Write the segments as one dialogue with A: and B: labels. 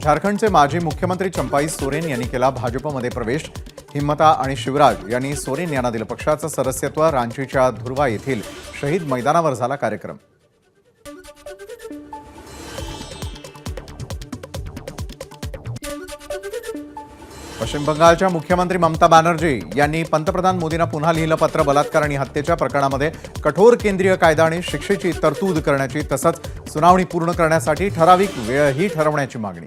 A: झारखंडचे माजी मुख्यमंत्री चंपाई सोरेन यांनी केला भाजपमध्ये प्रवेश। हिम्मता आणि शिवराज यांनी सोरेन यांना दिलं पक्षाचं सदस्यत्व। रांचीच्या धुर्वा येथील शहीद मैदानावर झाला कार्यक्रम। पश्चिम बंगालच्या मुख्यमंत्री ममता बॅनर्जी यांनी पंतप्रधान मोदींना पुन्हा लिहिलं पत्र। बलात्कार आणि हत्येच्या प्रकरणामध्ये कठोर केंद्रीय कायदा आणि शिक्षेची तरतूद करण्याची तसंच सुनावणी पूर्ण करण्यासाठी ठराविक वेळही ठरवण्याची मागणी।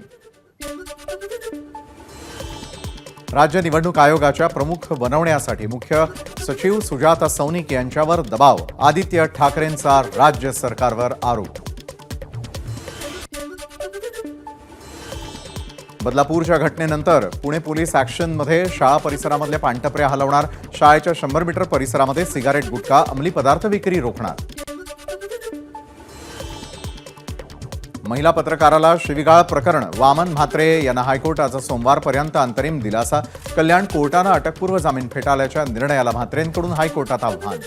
A: राज्य निवडणूक आयोगाच्या प्रमुख बनवण्यासाठी मुख्य सचिव सुजाता सौनिक यांच्यावर दबाव। आदित्य ठाकरेंचा राज्य सरकारवर आरोप। बदलापूरच्या घटनेनंतर पुणे पोलीस ॲक्शनमध्ये शाळा परिसरामधले पानटपऱ्या हलवणार। शाळेच्या 100 मीटर परिसरामध्ये सिगारेट गुटखा अंमली पदार्थ विक्री रोखणार। महिला पत्रकाराला शिवीगाळ प्रकरण वामन म्हात्रे यांना हायकोर्टाचा सोमवारपर्यंत अंतरिम दिलासा। कल्याण कोर्टानं अटकपूर्व जामीन फेटाळल्याच्या निर्णयाला म्हात्रेंकडून हायकोर्टात आव्हान।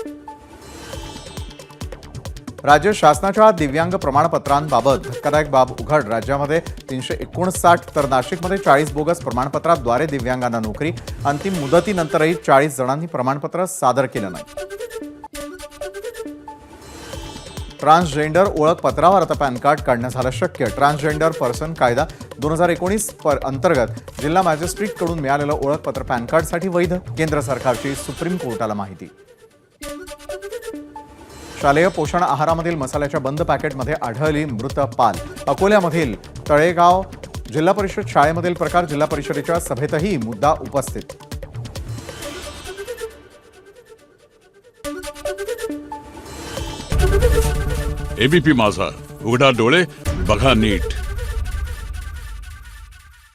A: राज्य शासनाच्या दिव्यांग प्रमाणपत्रांबाबत धक्कादायक बाब उघड। राज्यामध्ये 359 तर नाशिकमध्ये 40 बोगस प्रमाणपत्राद्वारे दिव्यांगांना नोकरी। अंतिम मुदतीनंतरही 40 जणांनी प्रमाणपत्र सादर केलं नाही। ट्रान्सजेंडर ओळखपत्रावर आता पॅन कार्ड काढणं झालं शक्य। ट्रान्सजेंडर पर्सन कायदा 2019 अंतर्गत जिल्हा मॅजिस्ट्रेटकडून मिळालेलं ओळखपत्र पॅन कार्डसाठी वैध। केंद्र सरकारची सुप्रीम कोर्टाला माहिती। शालेय पोषण आहारामधील मसाल्याच्या बंद पॅकेटमध्ये आढळली मृत पाल। अकोल्यामधील तळेगाव जिल्हा परिषद शाळेमधील प्रकार। जिल्हा परिषदेच्या सभेतही मुद्दा उपस्थित।
B: एबीपी माझा, उघडा डोळे बघा नीट।